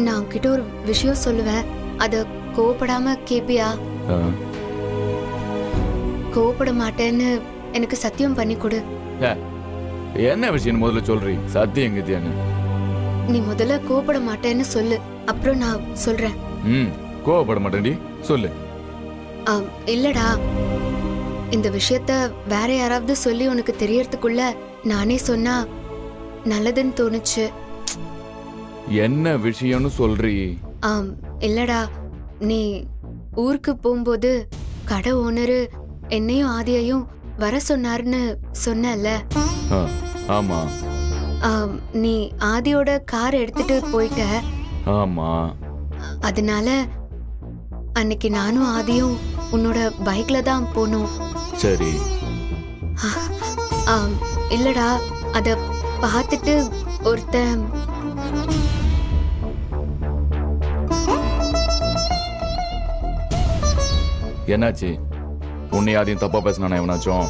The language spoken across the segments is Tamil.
நான் உன்கிட்ட ஒரு விஷயம் சொல்லுவேன், அத கோவப்படாம கேப்பியா? கோவப்பட மாட்டேன்னு எனக்கு சத்தியம் பண்ணி கொடு. என்ன விஷயம் முதல்ல சொல்றீ? சத்தியம் எங்கத்தியான்னு நீ முதல்ல கோவப்பட மாட்டேன்னு சொல்லு, அப்புறம் நான் சொல்றேன். கோவப்பட மாட்டேன்டி, சொல்லு. இல்லடா, இந்த விஷயத்த வேற யாராவது சொல்லி உனக்கு தெரியறதுக்குள்ள நானே சொன்னா நல்லதுன்னு தோணுச்சு. என்ன விஷயம்னு சொல்றீ? இல்லடா, நீ ஊருக்கு போகும்போது கடை ஓனரு என்னையும் ஆதியையும் வர சொன்னாருன்னு சொன்னல. ஆமா. நீ ஆதியோட கார் எடுத்துட்டு போயிட்ட. ஆமா. அதனால அன்னைக்கு நானும் ஆதியும் உன்னோட பைக்ல தான் போனோம். சரி. இல்லடா, அத பார்த்துட்டு ஒருத்தன் என்னாச்சு? உன்னை யாரையும் தப்பா பேசினா எவனாச்சும்?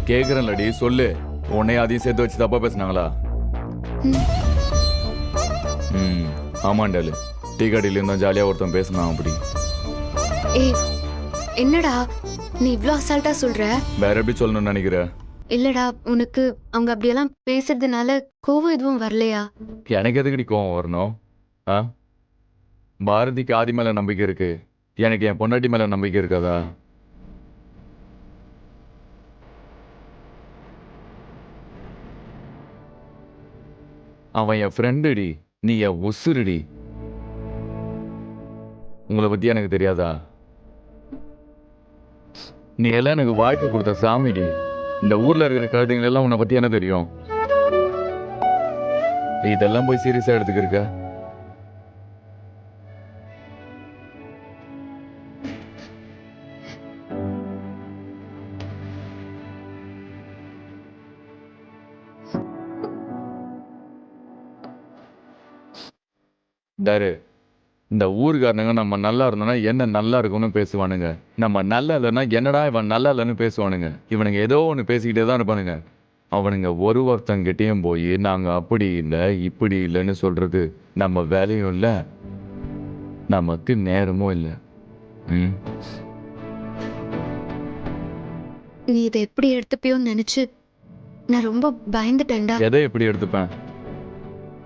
கேக்குறேன்லடி, சொல்லு. உன்னை யாரையும் சேர்த்து வச்சு தப்பா பேசினாங்களா? ஆமாண்டாலு, டீ கடையில இருந்தா ஜாலியா ஒருத்தன் பேசினான் அப்படி. என்னடா நீ இவ்ளோ அசால்ட்டா சொல்ற? வேற எப்படி சொல்லணும்னு நினைக்கிற? இல்லடா, உனக்கு அவங்க அப்படியெல்லாம் பேசுறதுனால கோவம் எதுவும் வரலையா? எனக்கு எதுக்கடி கோவம் வரணும்? பாரதிக்கு ஆதி மேல நம்பிக்கை இருக்கு, எனக்கு என் பொண்டாட்டி மேல நம்பிக்கை இருக்காதா? அவன் என் ஃப்ரெண்டுடி, நீ என் உசுருடி. உங்களை பத்தி எனக்கு தெரியாதா? நீ எல்லாம் எனக்கு வாய்ப்பு கொடுத்த சாமிடி. இந்த ஊர்ல இருக்கிற கழுதைங்க எல்லாம் உன்னை பத்தி என்ன தெரியும்? இதெல்லாம் போய் சீரியஸா எடுத்துக்கிருக்க? இந்த ஊருக்காரனுங்க நம்ம நல்லா இருந்தோம்னா என்ன நல்லா இருக்கும்னு பேசுவானுங்க, நம்ம நல்லா இல்லைன்னா என்னடா இவன் நல்லா இல்லைன்னு பேசுவானுங்க. இவனுங்க ஏதோ ஒன்று பேசிக்கிட்டே தான் இருப்பானுங்க. அவனுங்க ஒருத்தங்கிட்டையும் போய் நாங்கள் அப்படி இல்லை இப்படி இல்லைன்னு சொல்றது நம்ம வேலையும் இல்லை, நமக்கு நேரமும் இல்லை. நீ இதை எப்படி எடுத்துப்பியோன்னு நினைச்சு நான் ரொம்ப பயந்துட்டேன்டா. எதை எப்படி எடுத்துப்பேன்?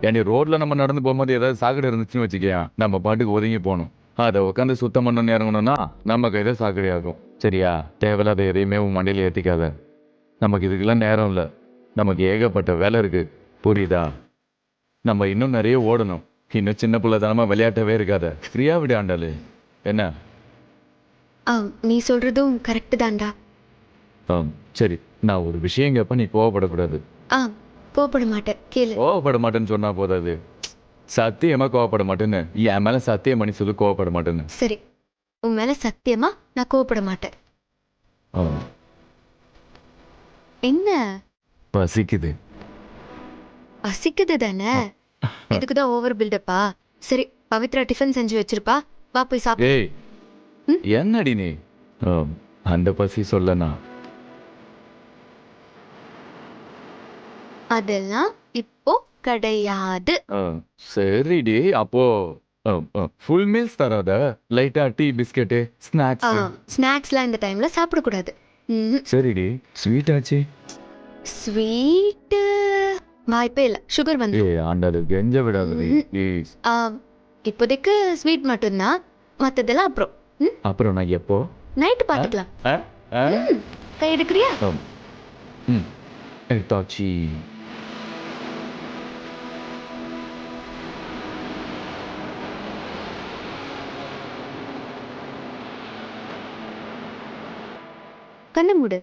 ஏன்னா ரோட்ல நம்ம நடந்து போகும்போது ஏதாவது சாக்கடை இருந்துச்சுன்னு வச்சுக்கியா, நம்ம பாட்டுக்கு ஒதுங்கி போகணும். அதை உட்காந்து சுத்தம் பண்ணணும்னு இறங்கணும்னா நம்ம கையில சாக்கடை ஆகும். சரியா? தேவையில்லாத எதையுமே உன் மண்டையில் ஏற்றிக்காத. நமக்கு இதுக்கெல்லாம் நேரம் இல்லை, நமக்கு ஏகப்பட்ட வேலை இருக்கு, புரியுதா? நம்ம இன்னும் நிறைய ஓடணும். இன்னும் சின்ன பிள்ளைத்தனமா விளையாட்டவே இருக்காத, ஃப்ரீயா விடு ஆண்டாளு. என்ன? நீ சொல்றதும் கரெக்டு தான்டா. சரி, நான் ஒரு விஷயம் கேட்ப, நீ கோவப்படக்கூடாது. கோவப்பட மாட்டேன், கேளு. கோவப்பட மாட்டேன்னு சொன்னா போதாது, சத்தியமா கோவப்பட மாட்டேன்னு என் மேல சத்தியம் பண்ணி சொல்லு. கோவப்பட மாட்டேன்னு. சரி, உன் மேல சத்தியமா நான் கோவப்பட மாட்டேன். என்ன? பசிக்குது. பசிக்குது தானே? இதுக்குதான் ஓவர் பில்டப்பா? சரி, பவித்ரா டிஃபன் செஞ்சு வச்சிருப்பா, வா போய் சாப்பிடு. ஏய், என்னடி நீ? அந்த பசி சொல்லனா? அதெல்லாம் இப்போ கிடையாது. சரிடி, அப்போ ஃபுல் மீல்ஸ் தராத, லைட்டா டீ பிஸ்கெட்டு ஸ்நாக்ஸ். ஸ்நாக்ஸ்லாம் இந்த டைம்ல சாப்பிடக்கூடாது. சரிடி, ஸ்வீட் ஆச்சு. ஸ்வீட்டு வாய்ப்பே இல்லை, சுகர் வந்து. ஆண்டாளு, கெஞ்ச விடாதடி ப்ளீஸ். இப்போதைக்கு ஸ்வீட் மட்டும்தான், மற்றதெல்லாம் அப்புறம். அப்புறம் நான் எப்போ? நைட்டு பார்த்துக்கலாம். கை எடுக்கிறியா? எடுத்தாச்சு. கண்ணை மூடு.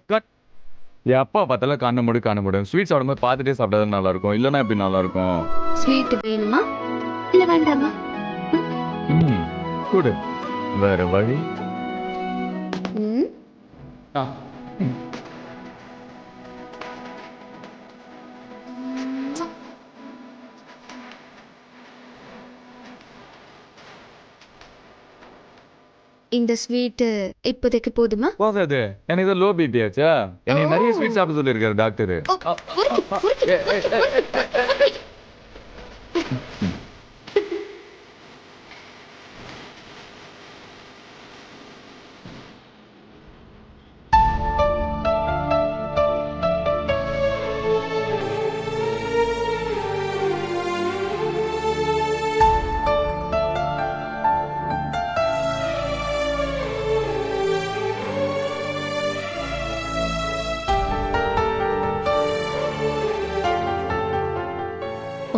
எப்பா பார்த்தாலும் காண முடியும். ஸ்வீட் சாப்பிடும்போது பார்த்துட்டே சாப்பிட்டா நல்லா இருக்கும், இல்லைன்னா எப்படி நல்லா இருக்கும்? ஸ்வீட் வேணுமா இல்லை வேண்டாமா? கொடு, வேற வழி. இந்த ஸ்வீட்டு இப்போதைக்கு போதுமா? போதாது, எனக்கு இது லோ பிபி ஆச்சா. எனக்கு நிறைய ஸ்வீட் சாப்பிட சொல்லியிருக்காரு டாக்டர்.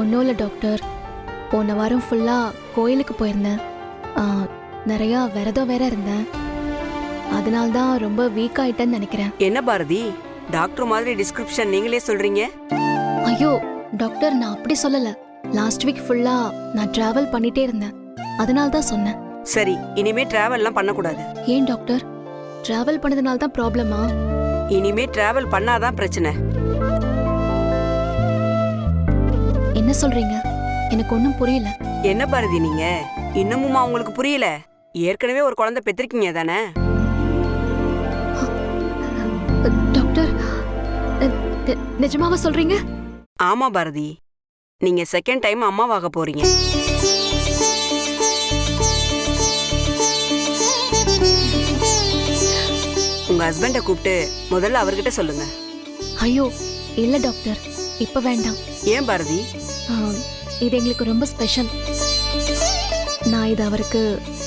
ஒன்றும் இல்லை டாக்டர், போன வாரம் ஃபுல்லாக கோயிலுக்கு போயிருந்தேன். நிறையா விரதம் வேற இருந்தேன். அதனால தான் ரொம்ப வீக் ஆயிட்டேன்னு நினைக்கிறேன். என்ன பாரதி, டாக்டர் மாதிரி டிஸ்கிரிப்ஷன் நீங்களே சொல்றீங்க? ஐயோ டாக்டர், நான் அப்படி சொல்லலை. லாஸ்ட் வீக் ஃபுல்லாக நான் ட்ராவல் பண்ணிட்டே இருந்தேன், அதனால தான் சொன்னேன். சரி, இனிமே டிராவல்லாம் பண்ணக்கூடாது. ஏன் டாக்டர், ட்ராவல் பண்ணதுனால தான் ப்ராப்ளமா? இனிமே டிராவல் பண்ணாதான் பிரச்சனை. என்ன சொல்றீங்க? எனக்கு ஒன்றும் புரியல. என்ன பாரதி நீங்க இன்னமுமா உங்களுக்கு புரியல? ஏற்கனவே ஒரு குழந்தை பெற்றிருக்கீங்க தானே? டாக்டர், நிஜமாவா சொல்றீங்க? ஆமா பாரதி, நீங்க செகண்ட் டைம் அம்மாவாக போறீங்க. உங்க ஹஸ்பண்ட கூப்பிட்டு முதல்ல அவர்கிட்ட சொல்லுங்க. ஐயோ இல்ல டாக்டர், இப்ப வேண்டாம். ஏன் பாரதி? இது எங்களுக்கு ரொம்ப ஸ்பெஷல். நான் இது அவருக்கு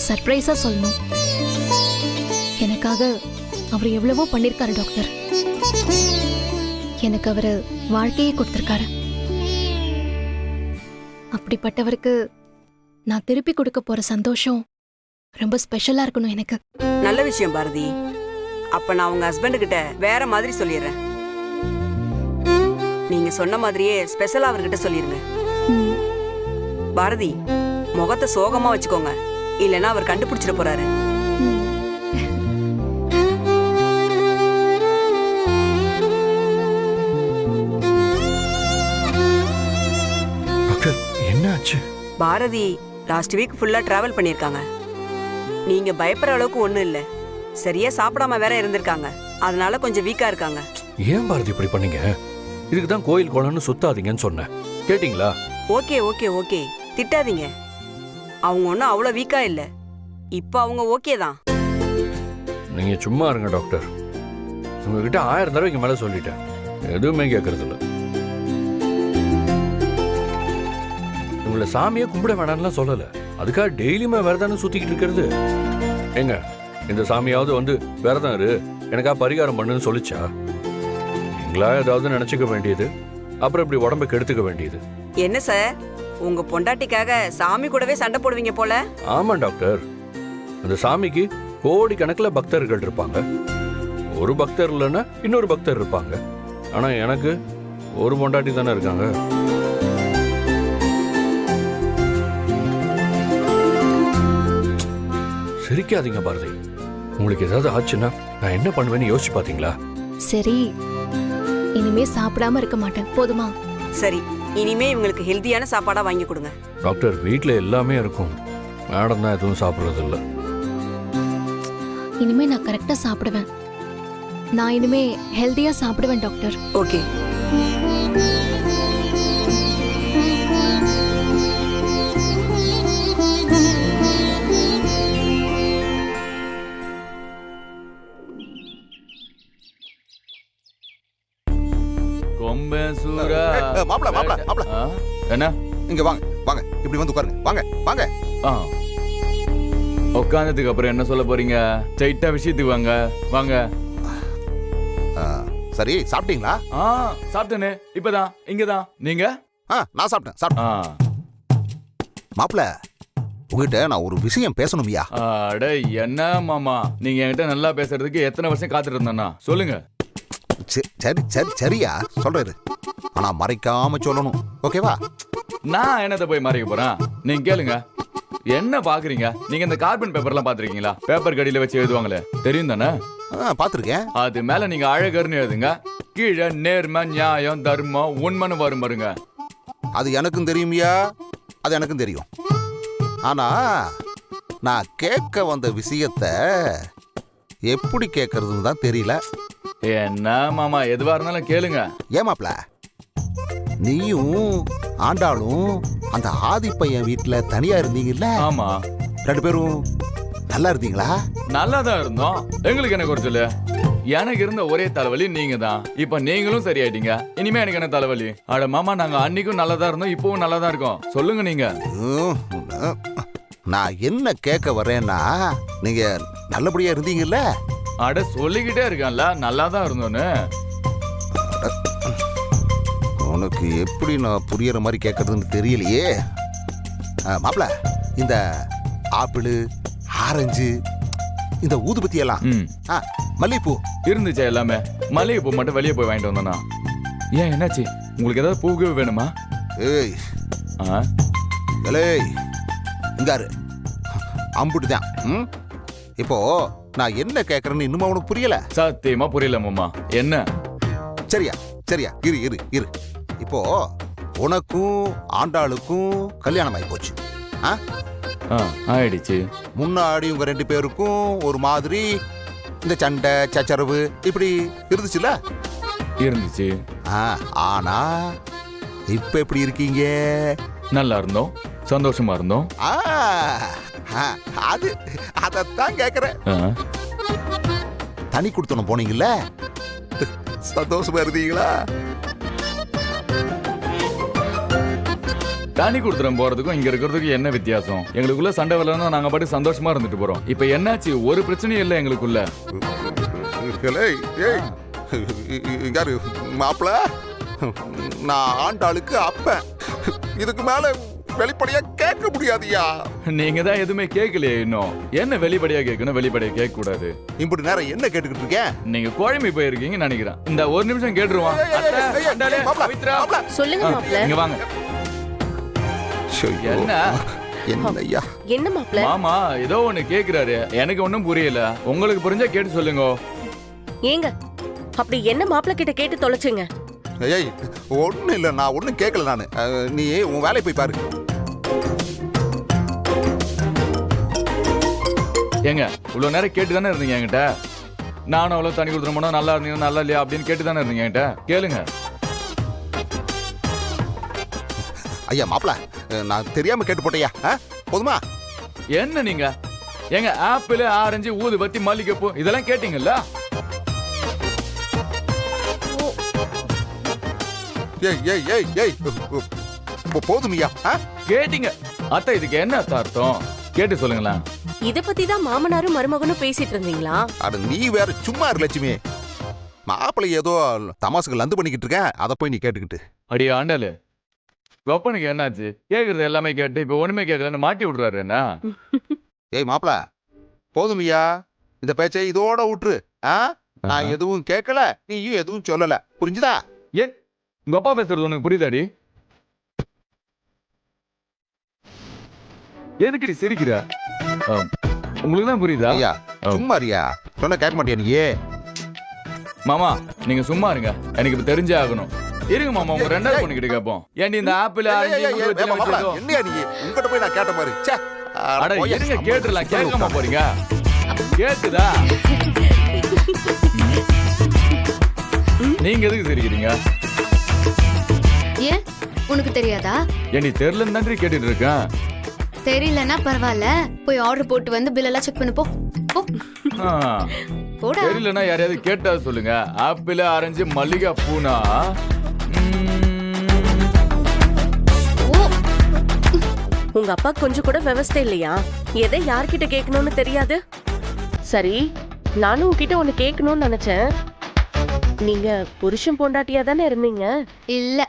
சர்ப்ரைஸா சொல்லணும். எனக்காக அவர் எவ்வளவோ பண்ணிருக்காரு டாக்டர். எனக்கு அவரு வாழ்க்கையே கொடுத்திருக்காரு. அப்படிப்பட்டவருக்கு நான் திருப்பி கொடுக்க போற சந்தோஷம் ரொம்ப ஸ்பெஷலா இருக்கணும் எனக்கு. நல்ல விஷயம் பாரதி. அப்ப நான் உங்க ஹஸ்பண்ட் கிட்ட வேற மாதிரி சொல்லிடுறேன். நீங்க சொன்ன மாதிரியே ஸ்பெஷலா அவர்கிட்ட சொல்லிருங்க. பாரதி, முகத்தை சோகமா வச்சுக்கோங்க, இல்லைன்னா அவர் கண்டுபிடிச்சிட போறாரு. டாக்டர், என்ன ஆச்சு? பாரதி லாஸ்ட் வீக் ஃபுல்லா டிராவல் பண்ணிருக்காங்க. நீங்க பயப்படுற அளவுக்கு ஒண்ணும் இல்ல. சரியா சாப்பிடாம வேற இருந்திருக்காங்க, அதனால கொஞ்சம் வீக்கா இருக்காங்க. ஏன் பாரதி இப்படி பண்ணீங்க? இதுக்கு தான் கோயில் குளம்னு சுத்தாதீங்கன்னு சொன்னேன், கேட்டீங்களா? ஓகே ஓகே ஓகே, திட்டாதீங்க. அவங்க ஒன்றும் அவ்வளோ வீக்கா இல்ல. இப்போ அவங்க ஓகே தான். நீங்க சும்மா இருங்க டாக்டர். உங்ககிட்ட 1000 தடவைக்கு மேல சொல்லிட்டேன், எதுவுமே கேட்கறது இல்ல. உங்களை சாமியை கும்பிட வேணாம்லாம் சொல்லல, அதுக்காக டெய்லியுமே விரதம் சுத்திக்கிட்டு இருக்கிறது. ஏங்க, இந்த சாமியாவது வந்து விரதம் இரு, எனக்கா பரிகாரம் பண்ணுன்னு சொல்லிச்சா? நீங்களா ஏதாவது நினைச்சுக்க வேண்டியது, அப்புறம் இப்படி உடம்பை கெடுத்துக்க வேண்டியது. என்ன சார், உங்க பொண்டாட்டிக்காக சாமி கூடவே சண்டை போடுவீங்க போல? ஆமா டாக்டர், அந்த சாமிக்கு கோடிக்கணக்கில் பக்தர்கள் இருப்பாங்க. ஒரு பக்தர் இல்லைன்னா இன்னொரு பக்தர் இருப்பாங்க. ஆனா எனக்கு ஒரு பொண்டாட்டி தானே இருக்காங்க. சிரிக்காதீங்க பாரதி. உங்களுக்கு ஏதாவது ஆச்சுன்னா நான் என்ன பண்ணுவேன்னு யோசிச்சு பாத்தீங்களா? சரி, இனிமே சாப்பிடாம இருக்க மாட்டேன், போதுமா? சரி, இனிமே இவங்களுக்கு ஹெல்தியான சாப்பாடா வாங்கி கொடுங்க. டாக்டர், வீட்ல எல்லாமே இருக்கும், மேடம் தான் எதுவும் சாப்பிட்றது இல்லை. இனிமே நான் கரெக்டா சாப்பிடுவேன். நான் இனிமே ஹெல்தியா சாப்பிடுவேன் டாக்டர். ஓகே. மாப்ள மாப்ள மாப்ள என்ன? இங்க வாங்க வாங்க, இப்படி வந்து உட்காருங்க. வாங்க வாங்க. உட்கார்ந்ததுக்கு அப்புறம் என்ன சொல்ல போறீங்க? ஸ்ட்ரைட்டா விஷயத்துக்கு வாங்க. வாங்க. சரி, சாப்பிட்டீங்களா? சாப்பிட்டேனே, இப்பதான். இங்கதான். நீங்க? நான் சாப்பிட்டேன். மாப்ள, உங்ககிட்ட நான் ஒரு விஷயம் பேசணும்யா. அட என்ன மாமா, நீங்க என்கிட்ட நல்லா பேசுறதுக்கு எத்தனை வருஷம் காத்துட்டு இருந்தேன்னா சொல்லுங்க. சரி சரி சரியா சொல்றாரு, ஆனா மறைக்காம சொல்லணும், ஓகேவா? நான் என்னத்தை போய் மறைக்க போறேன்? நீங்க கேளுங்க. என்ன பாக்குறீங்க? நீங்க இந்த கார்பன் பேப்பர்லாம் பாத்திருக்கீங்களா? பேப்பர் கடியில வச்சு எழுதுவாங்களே, தெரியும் தானே? பாத்திருக்கேன். அது மேல நீங்க அழகர்னு எழுதுங்க, கீழே நேர்மை, நியாயம், தர்மம், உண்மைன்னு வரும் பாருங்க. அது எனக்கும் தெரியும்யா, அது எனக்கும் தெரியும். ஆனா நான் கேட்க வந்த விஷயத்த எப்படி கேட்கறதுன்னு தான் தெரியல. என்ன மாமா எதுவா இருந்தாலும் கேளுங்க. ஏமாப்ல, நீயும் ஆண்டாளும் அந்த ஆதி பையன் வீட்டுல தனியா இருந்தீங்கல்ல? ஆமா, 2 பேரும் நல்லா இருந்தீங்களா? நல்லா தான் இருந்தோம். எங்களுக்கு என்ன குறைச்சல? எனக்கு இருந்த ஒரே தலைவலி நீங்க தான். இப்ப நீங்களும் சரியாயிட்டீங்க. இனிமே எனக்கு என்ன தலைவலி? அட மாமா, நாங்க அன்னைக்கும் நல்லா தான் இருந்தோம், இப்பவும் நல்லா தான் இருக்கோம். சொல்லுங்க நீங்க. நான் என்ன கேட்க வரேன்னா, நீங்க நல்லபடியா இருந்தீங்கல்ல? அட சொல்லிக்கிட்டே இருக்கேன்ல நல்லா தான் இருந்தோன்னு. உனக்கு எப்படி நான் புரியற மாதிரி கேட்கறதுன்னு தெரியலையே. மாப்பிள, இந்த ஆப்பிள், ஆரஞ்சு, இந்த ஊதுபத்தி எல்லாம், மல்லிகைப்பூ இருந்துச்சா எல்லாமே? மல்லிகைப்பூ மட்டும் வெளியே போய் வாங்கிட்டு வந்தோம்னா. ஏன் என்னாச்சு? உங்களுக்கு ஏதாவது பூவே வேணுமா? ஏய் ஏய், இங்காரு அம்புட்டுதான். இப்போ நான் என்ன கேட்கறேன்னு இன்னுமா உனக்கு புரியல? சத்தியமா புரியல மாமா. என்ன? சரியா சரியா, இரு இரு இரு. இப்போ உனக்கும் ஆண்டாளுக்கும் கல்யாணம் ஆகி போச்சு. ஆயிடுச்சு. முன்னாடி உங்க 2 பேருக்கும் ஒரு மாதிரி இந்த சண்டை சச்சரவு இப்படி இருந்துச்சுல? இருந்துச்சு. ஆனா இப்ப எப்படி இருக்கீங்க? நல்லா இருந்தோம், சந்தோஷமா இருந்தோம். அது அதத்தான் கேக்குறேன். தனி கொடுத்தனும் போனீங்கல்ல, சந்தோஷமா இருந்தீங்களா? தனி கொடுத்துறோம் போறதுக்கும் இங்க இருக்கிறதுக்கும் என்ன வித்தியாசம்? எங்களுக்குள்ள சண்டை வரலன்னா நாங்க பாட்டு சந்தோஷமா இருந்துட்டு போறோம். இப்ப என்னாச்சு? ஒரு பிரச்சனையும் இல்லை எங்களுக்குள்ள. யாரு மாப்பிள? நான் ஆண்டாளுக்கு அப்ப இதுக்கு மேல வெளிப்படையா கேட்க முடியாதியா? நீங்க தான் எதுவுமே கேட்கலையே இன்னும். என்ன வெளிப்படையா கேட்கணும்? வெளிப்படையா கேட்க கூடாது. இப்படி நேரம் என்ன கேட்டுக்கிட்டு இருக்கேன்? நீங்க குழம்பி போயிருக்கீங்கன்னு நினைக்கிறேன். இந்த ஒரு நிமிஷம் கேட்டுருவோம். சொல்லுங்க மாப்ள. இங்க வாங்க. என்ன என்னய்யா? என்ன மாப்ள? மாமா ஏதோ ஒண்ணு கேக்குறாரு, எனக்கு ஒண்ணும் புரியல. உங்களுக்கு புரிஞ்சா கேட்டு சொல்லுங்க. ஏங்க அப்படி என்ன மாப்ள கிட்ட கேட்டு தொலைச்சுங்க? ஏய், ஒண்ணு இல்ல, நான் ஒண்ணும் கேட்கல. நானு நீ உன் வேலையை போய் பாரு. ஏங்க இவ்வளவு நேரம் கேட்டு தானே இருந்தீங்க என்கிட்ட. நானும் அவ்வளவு தனி கொடுத்துருமோ, நல்லா இருந்தீங்க நல்லா இல்லையா அப்படின்னு கேட்டு தானே இருந்தீங்க என்கிட்ட. கேளுங்க. ஐயா மாப்பிள, நான் தெரியாம கேட்டு போட்டையா? போதுமா? என்ன நீங்க எங்க ஆப்பிள், ஆரஞ்சு, ஊதுபத்தி, மல்லிகைப்பூ இதெல்லாம் கேட்டீங்கல்ல? ஏய் ஏய் ஏய் ஏய், போதுமியா? கேட்டீங்க. அத்தை இதுக்கு என்ன அர்த்தம்? கேட்டு சொல்லுங்களேன். இத பத்தி தான் மாமனாரும் மருமகனும் பேசிட்டு இருந்தீங்களா? அட நீ வேற சும்மா இரு லட்சுமி. மாப்பிளை ஏதோ தமாசுக்கு லந்து பண்ணிக்கிட்டு இருக்கேன், அதை போய் நீ கேட்டுக்கிட்டு. அடி ஆண்டாளு, வெப்பனுக்கு என்னாச்சு? கேக்குறது எல்லாமே கேட்டு இப்ப ஒண்ணுமே கேட்கலன்னு மாட்டி விடுறாரு என்ன? ஏய் மாப்பிள, போதுமியா? இந்த பேச்சை இதோட விட்டுரு. நான் எதுவும் கேட்கல, நீயும் எதுவும் சொல்லல, புரிஞ்சுதா? ஏன் உங்க அப்பா பேசுறது உனக்கு புரியுதாடி? எதுக்கடி சிரிக்கிற? உங்களுக்கு தான் புரியுதா? ஐயா சும்மா இருயா, சொன்ன கேட்க மாட்டியா நீ? மாமா நீங்க சும்மா இருங்க, எனக்கு இப்ப தெரிஞ்சே ஆகணும். இருங்க மாமா, உங்க 2வது பொண்ணுகிட்ட கேட்போம். ஏன்டி இந்த ஆப்பிள், ஆரஞ்சு, என்னையா நீ உங்ககிட்ட போய் நான் கேட்ட மாதிரி? அட இருங்க கேட்டுறலாம். கேட்காம போறீங்க? கேக்குதா? நீங்க எதுக்கு சிரிக்கிறீங்க? ஏன் உனக்கு தெரியாதா? ஏன்டி தெரியலன்னு தான் கேட்டுட்டு இருக்கேன். தெரியலன்னா பரவாயில்ல, போய் ஆர்டர் போட்டு வந்து பில் எல்லாம் செக் பண்ணு போ. போடா. தெரியலன்னா யாரையாவது கேட்டா சொல்லுங்க. ஆப்பிள், ஆரஞ்சு, மல்லிகை பூனா உங்க அப்பா கொஞ்சம் கூட விவசாயம் இல்லையா? எதை யார்கிட்ட கேட்கணும்னு தெரியாது. சரி, நானும் உங்ககிட்ட ஒண்ணு கேட்கணும்னு நினைச்சேன். நீங்க புருஷன் பொண்டாட்டியா தானே இருந்தீங்க? இல்ல,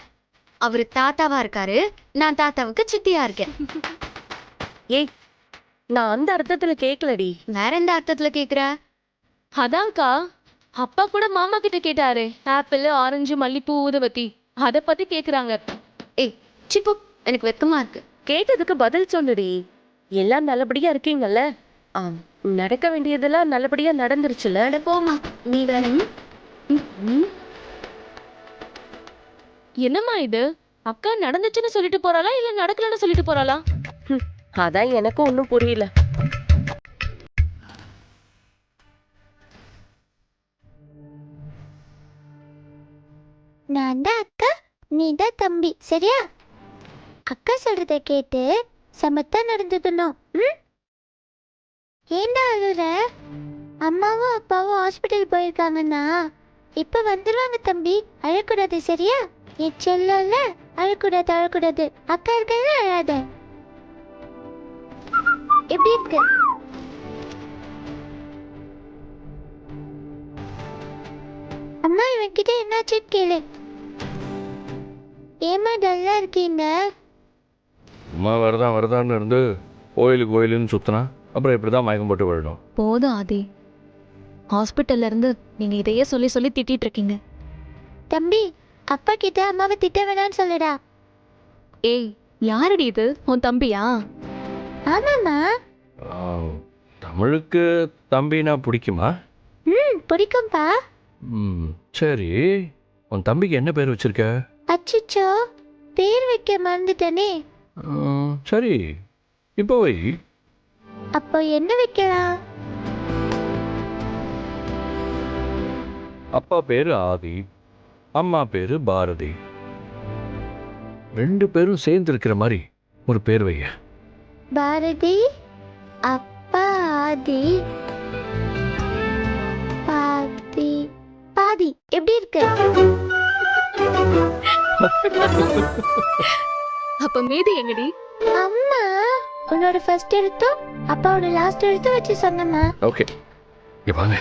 அவரு தாத்தாவா இருக்காரு, நான் தாத்தாவுக்கு சித்தியா இருக்கேன். ஏய், நான் அந்த அர்த்தத்துல கேட்கலடி. வேற எந்த அர்த்தத்துல கேக்குற? அதான்க்கா, அப்பா கூட மாமா கிட்ட கேட்டாரு. ஆப்பிள், ஆரஞ்சு, மல்லிப்பூ, ஊதுபத்தி அத பத்தி கேக்குறாங்க. ஏய் சிப்பு, எனக்கு வெக்கமா இருக்கு. கேட்டதுக்கு பதில் சொல்லுடி. எல்லாம் நல்லபடியா இருக்கீங்கல்ல? நடக்க வேண்டியதெல்லாம் நல்லபடியா நடந்துருச்சுல? அட போமா, நீ வேற. என்னம்மா இது? அக்கா நடந்துச்சுன்னு சொல்லிட்டு போறாளா இல்ல நடக்கலன்னு சொல்லிட்டு போறாளா? அதான் எனக்கும் ஒன்னும் புரியல. நான் தான் அக்கா, நீ தான் தம்பி, சரியா? அக்கா சொல்றத கேட்டு சமத்தா நடந்துக்கணும். ஏண்டா அழுற? அம்மாவும் அப்பாவும் ஹாஸ்பிட்டல் போயிருக்காங்கன்னா இப்ப வந்துருவாங்க தம்பி, அழக்கூடாது சரியா? என் செல்லல, அழக்கூடாது அழக்கூடாது. அக்கா இருக்கல, அழாத. எப்படி இருக்கு? அம்மா இவன்கிட்ட என்னாச்சு கேளு. ஏமா டல்லா இருக்கீங்க? அம்மா வரதான்னு இருந்து கோயிலுன்னு சுத்தினா அப்புறம் இப்படி தான் மயக்கம் போட்டு விழணும். போதும் ஆதி, ஹாஸ்பிட்டல்ல இருந்து நீங்க இதையே சொல்லி சொல்லி திட்டிட்டு இருக்கீங்க. தம்பி, அப்பா கிட்ட அம்மாவை திட்ட வேணாம்னு சொல்லுடா. ஏய், யாரடி இது? உன் தம்பியா? ஆமாம்மா. தமிழுக்கு தம்பினா பிடிக்குமா? பிடிக்கும்பா. சரி, உன் தம்பிக்கு என்ன பேர் வச்சிருக்க? அச்சுச்சோ, பேர் வைக்க மறந்துட்டனே. சரி, இப்போ வை. அப்போ என்ன வைக்கலாம்? அப்பா பேரு ஆதி, அம்மா பேரு பாரதி. 2 பேரும் சேர்ந்து இருக்கிற மாதிரி ஒரு பேர் வைய. பாரதி, அப்பா ஆதி, பாதி. பாதி எப்படி இருக்கு? அப்ப மீதி எங்கடி? அம்மா, உன்னோட ஃபர்ஸ்ட் எழுத்தும் அப்பாவோட லாஸ்ட் எழுத்தும் வச்சு சொன்னம்மா. ஓகே, இங்க வாங்க.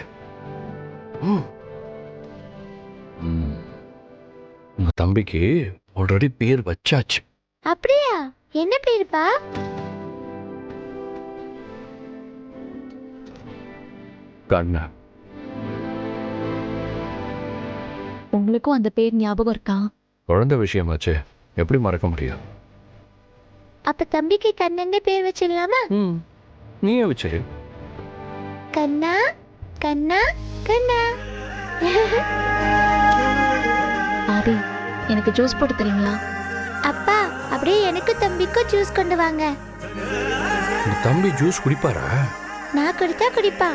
உங்க தம்பிக்கு ஆல்ரெடி பேர் வச்சாச்சு. அப்படியா? என்ன பேருப்பா? கண்ணா. உங்களுக்கும் அந்த பேர் ஞாபகம் இருக்கா? குழந்தை விஷயமாச்சு, எப்படி மறக்க முடியும்? அப்ப தம்பிக்கு கண்ணன்னு பேர் வச்சிடலாமா? நீயே வச்சிரு. கண்ணா கண்ணா கண்ணா. ஆதி, எனக்கு ஜூஸ் போட்டு தரீங்களா? அப்பா, அப்படியே எனக்கு தம்பிக்கும் ஜூஸ் கொண்டு வாங்க. உங்க தம்பி ஜூஸ் குடிப்பாரா? நான் கொடுத்தா குடிப்பா.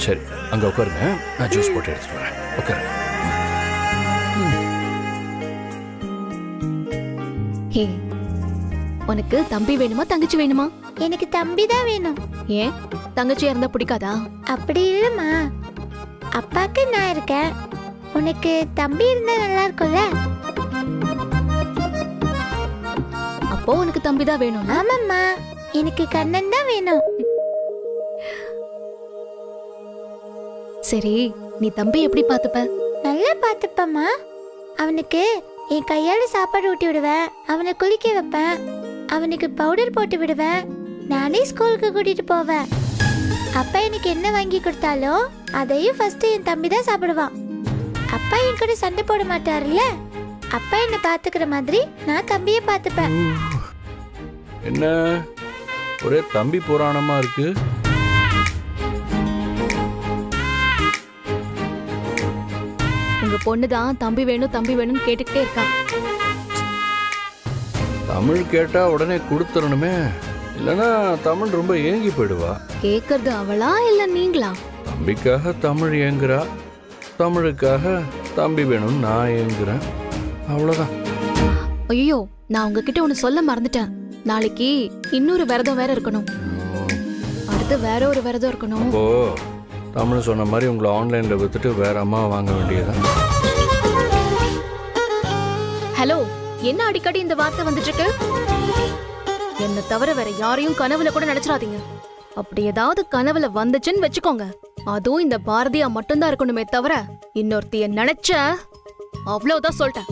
சரி, அங்க உட்காருங்க, நான் ஜூஸ் போட்டு எடுத்துட்டு வரேன். உட்காருங்க. ஹே, உனக்கு தம்பி வேணுமா தங்கச்சி வேணுமா? எனக்கு தம்பி தான் வேணும். ஏன், தங்கச்சியா இருந்தா பிடிக்காதா? அப்படி இல்லம்மா, அப்பாக்கு நான் இருக்கேன், உனக்கு தம்பி இருந்தா நல்லா இருக்கும்ல. அப்போ உனக்கு தம்பி தான் வேணும். ஆமாம்மா, எனக்கு கண்ணன் தான் வேணும். சரி, நீ தம்பி எப்படி பாத்துப்ப? நல்லா பார்த்துப்பம்மா. அவனுக்கு என் கையால சாப்பாடு ஊட்டி விடுவேன், அவனை குளிக்க வைப்பேன், அவனுக்கு பவுடர் போட்டு விடுவேன், நானே ஸ்கூலுக்கு கூட்டிட்டு போவேன். அப்பா எனக்கு என்ன வாங்கி கொடுத்தாலோ அதையும் ஃபர்ஸ்ட் என் தம்பி தான் சாப்பிடுவான். அப்பா என் கூட சண்டை போட மாட்டாருல்ல, அப்பா என்ன பாத்துக்கிற மாதிரி நான் தம்பியை பாத்துப்பேன். என்ன ஒரே தம்பி புராணமா இருக்கு? உங்க பொண்ணுதான் தம்பி வேணும் தம்பி வேணும்னு கேட்டுக்கிட்டே இருக்கா. தமிழ் கேட்டா உடனே கொடுத்துடணுமே, இல்லைன்னா தமிழ் ரொம்ப ஏங்கி போயிடுவா. கேக்குறது அவளா இல்ல நீங்களா? தம்பிக்காக தமிழ் ஏங்குறா, தமிழுக்காக தம்பி வேணும்னு நான் ஏங்குறேன், அவ்வளவுதான். ஐயோ, நான் உங்ககிட்ட ஒண்ணு சொல்ல மறந்துட்டேன். நாளைக்கு இன்னொரு விரதம் வேற இருக்கணும், அடுத்து வேற ஒரு விரதம் இருக்கணும். ஓ, தமிழ் சொன்ன மாதிரி உங்களை ஆன்லைன்ல வித்துட்டு வேற அம்மா வாங்க வேண்டியதான். ஹலோ, என்ன அடிக்கடி இந்த வார்த்தை வந்துட்டு இருக்கு? என்ன தவிர வேற யாரையும் கனவுல கூட நினைச்சிடாதீங்க. அப்படி ஏதாவது கனவுல வந்துச்சுன்னு வச்சுக்கோங்க, அதுவும் இந்த பாரதியா மட்டும்தான் இருக்கணுமே தவிர இன்னொருத்திய நினைச்ச அவ்வளவுதான் சொல்லிட்டேன்.